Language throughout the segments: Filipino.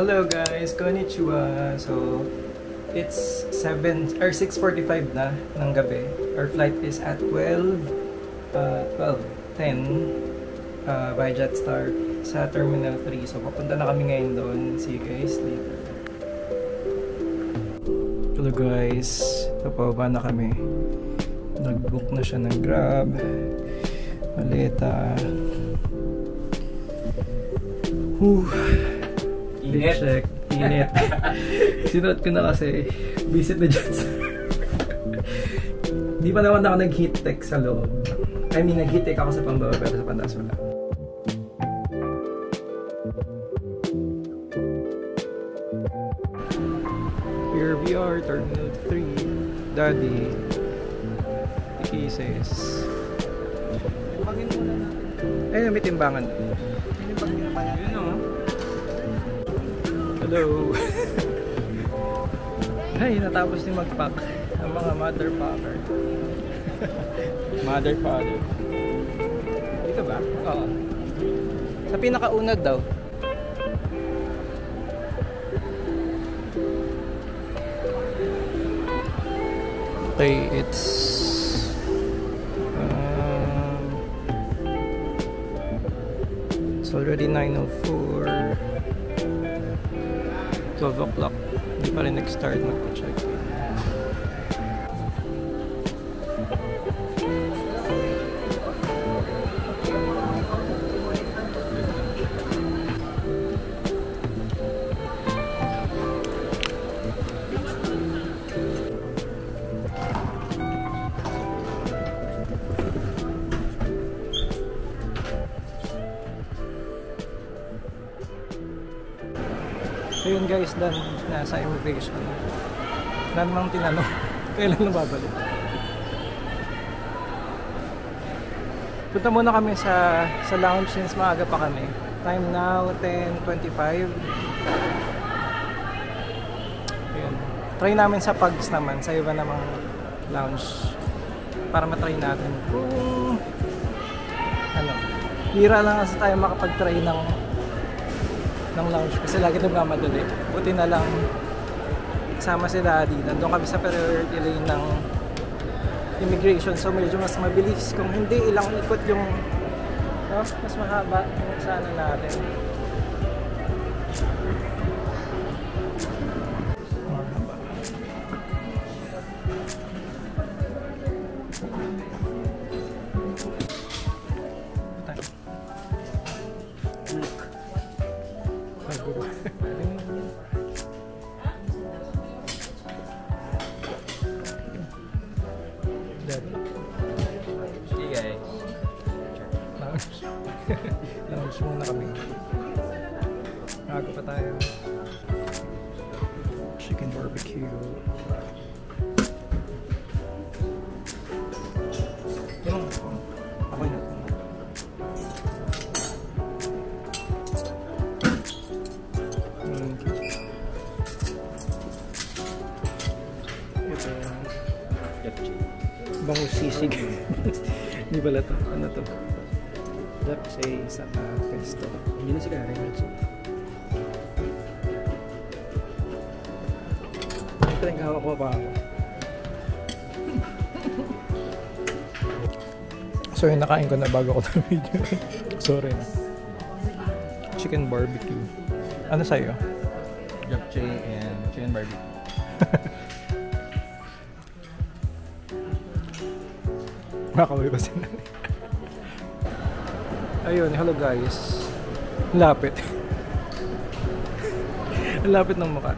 Hello guys, konnichiwa. So it's 7 or 6:45 na ng gabi. Our flight is at 10 by Jetstar sa Terminal 3. So papunta na kami ngayon doon. See you guys later. Hello guys, papababa na kami. Nag-book na siya ng Grab, maleta. Init. Check. Init. Sinuot ko na kasi visit na Jetstar. Di pa naman ako nag-heat tech sa loob. I mean, nag-heat tech ako sa pambaba pero sa pantaas wala. Here we are, Terminal 3. Daddy. The pieces. Ayun, may timbangan. Ayun o. Hello. Ay, natapos din mag-pack ang mga mother packer. Mother father. Dito ba? Oo. Sa pinakaunad daw. Okay, it's already 9:04. 12 o'clock. Hindi pa rin nag-start magpa-check. So yun guys, dan nasa immigration. Wala namang tinanong kailan na babalik. Punta muna kami sa lounge since maaga pa kami. Time now 10:25. Ayun. Try namin sa Pugs naman, sa iba namang lounge para matry natin kung ano. Hira lang kasi tayo makapag-try ng lounge kasi lagi nagmamadali. Buti na lang kasama si Daddy. Nandun kami sa priority lane ng immigration, so medyo mas mabilis. Kung hindi, ilang ikot yung mas mahaba yung sa ano natin. Lounge muna kami. Naga pa tayo. Chicken barbecue. Yan ang ako na. Ito. Bangus sisig. Hindi pala to. Ano to? Japchae sa pesto. Hindi na sila rin. Ito yung hawak ko pa ako. So yung nakain ko na bago ko na video. Sorry na. Chicken barbecue. Ano sa'yo? Japchae and chicken barbecue. Makakawin pa sila. Ayun, hello guys. Lapit. Lapit ng mukha.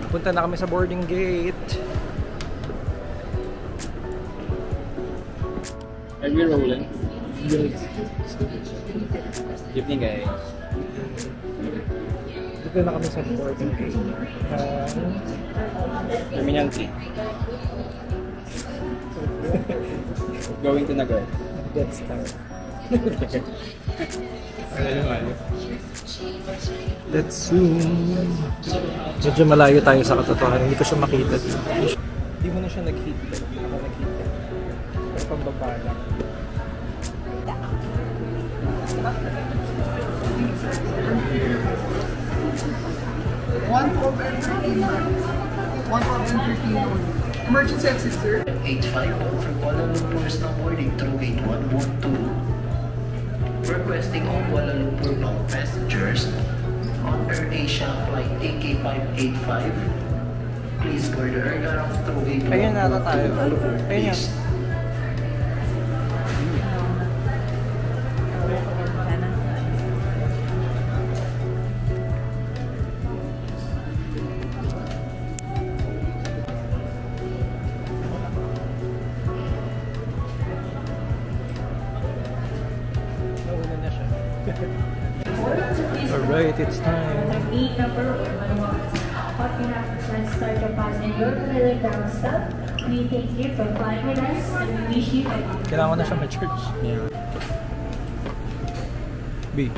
Punta na kami sa boarding gate. Are we rolling? Yes. Evening guys. Dito na kami sa boarding gate. Terminal 3. Going to Nagar. Jetstar. Ayun. Let's zoom. Medyo malayo tayo sa katotohanan. Hindi ko siya makita dito. Hindi mo na siya nag-heat. Ako nag-heat. Pero pambaba lang. 112 only. Emergency exit, sir. 850 for Kuala Lumpur snowboarding through gate 112. Requesting all Kuala Lumpur bound passengers on Air Asia flight AK585. Please board the aircraft through gate 112. Ayun nata tayo. Ayun yan. Please. Nauna na siya. Alright, it's time. Gate number 111. On behalf of Transtar Japan and your Manila ground staff, we thank you for flying with us and we wish you a Kailangan ko na siya ma-charge. Yeah. B.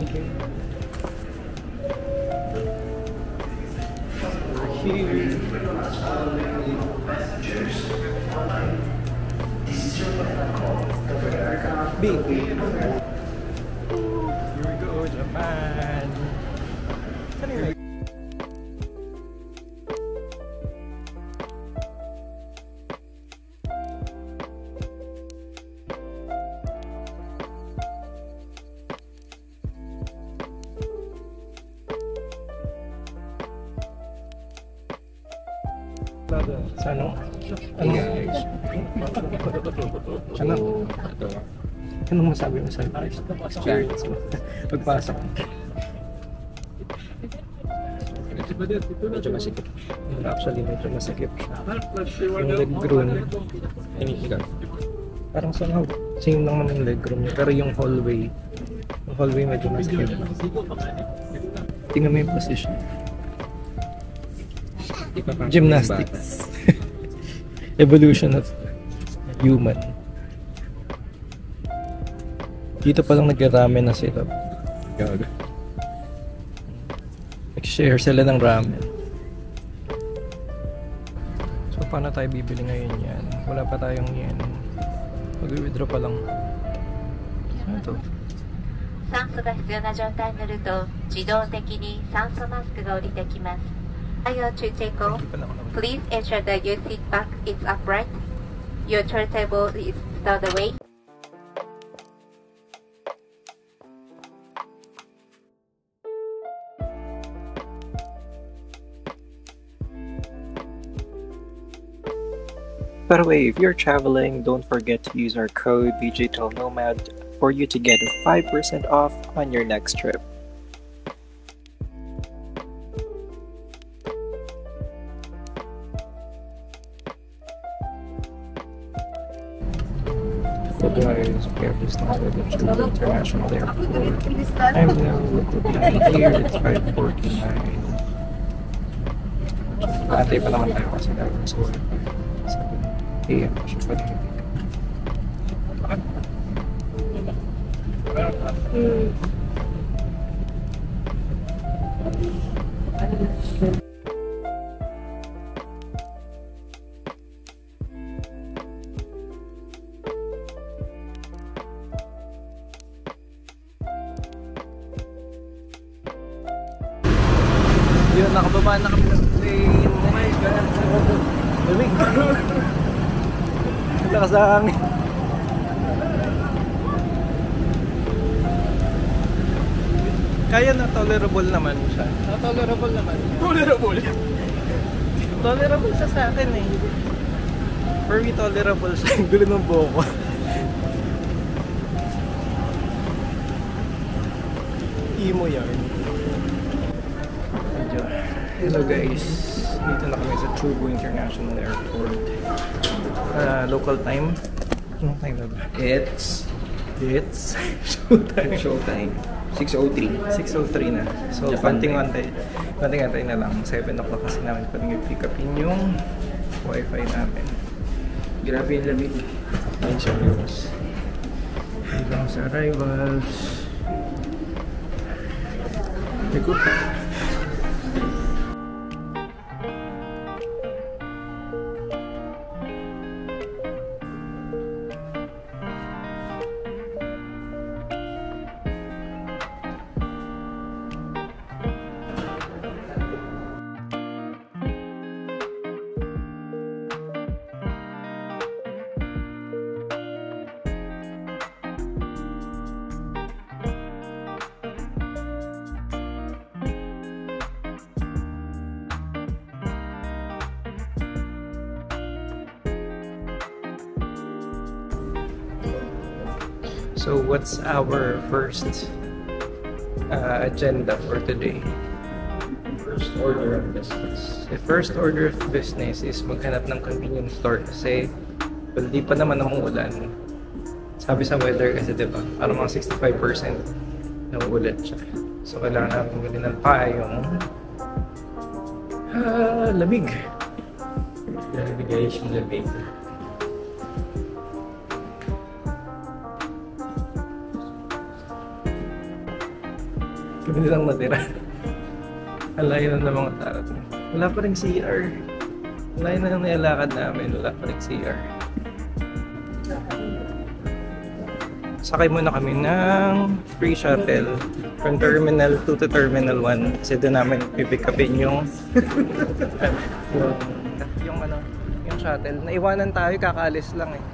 Okay. Here. B. Here we go, Japan. Anyway. Sa ano? Ano? Ano? Ito. Anong masabi mo sa experience mo? Pagpasok. Medyo masikip. Actually, medyo masikip. Yung leg room, Inihigal. parang somehow, same lang naman yung leg room niya. Pero yung hallway medyo masikip. Tingnan mo yung position. Gymnastics. Evolution of human. Dito pa lang nagra-ramen na sila. Gago. Nag-share sila ng ramen. So paano tayo bibili ngayon yan? Wala pa tayong yen. Mag-withdraw pa lang. Ano to? 酸素が必要な状態になると自動的に酸素マスクが降りてきます。Prior to take off, Hindi pa na ako naman. please ensure that your seat back is upright, your turntable is stowed away. By the way, if you're traveling, don't forget to use our code BJTalNomad for you to get 5% off on your next trip. So guys, we have just landed at Chubu International Airport. I'm now looking here, it's 5:49. Antay pa naman tayo kasi dapat sa 7 AM pa siya pwede. Yun, nakababa na kami ng plane. Oh my God. Lamig. Lakas sa hangin. Kaya na tolerable naman siya. Tolerable naman. Tolerable? Tolerable siya sa akin eh. For me, tolerable siya. Ang gulo ng buhok ko. Emo yan. Hello guys, dito na kami sa Chubu International Airport. Local time. Anong time na ba? It's showtime. showtime. 6:03. 6:03 na. So, Japan konting-antay na lang. 7 o'clock kasi namin pwedeng i-pick upin yung wifi namin. Grabe yung lamig. Ayun siya viewers. Dito lang sa arrivals. Likod. So what's our first agenda for today? First order of business. The first order of business is maghanap ng convenience store kasi hindi pa naman umuulan. Sabi sa weather kasi diba, parang mga 65% na uulan siya. So kailangan namin bumili ng payong lamig. Grabe guys, yung lamig. Kami lang natira. Alayo na ng mga tao. Wala pa rin CR. Alayo na lang nilalakad namin. Wala pa rin CR. Sakay muna kami ng free shuttle from Terminal 2 to Terminal 1 kasi doon namin pipick upin yung yung shuttle. Naiwanan tayo, kakaalis lang eh.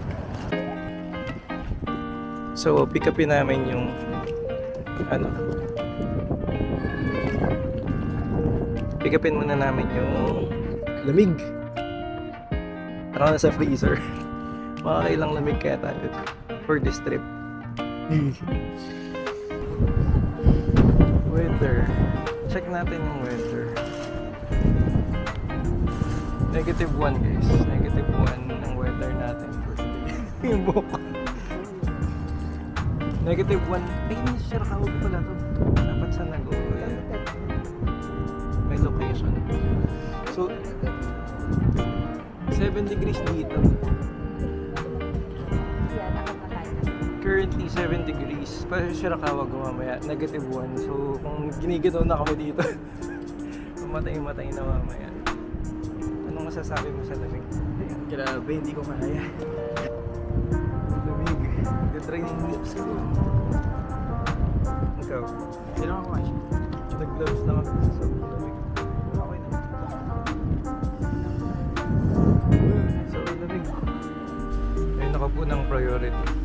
So, pick upin namin yung pick upin muna namin yung lamig. Parang nasa freezer. Makakailang lamig kaya tayo for this trip. Weather. Check natin yung weather. -1 guys. -1 ang weather natin for today. Yung buhok. -1. Ay, share ka pala to. Dapat sa Nago. May location. So, 7 degrees dito. Currently 7 degrees. Pero Shirakawa mamaya, -1. So kung giniginaw na kami dito, mamatay na mamaya. Anong masasabi mo sa lamig? Grabe, hindi ko kaya. Lamig. Nag-dry yung lips ko. Ikaw? Hindi naman kumain siya. Nag-gloves na kami sa lamig. Okay naman. So lamig. Ayun, nakapunang priority.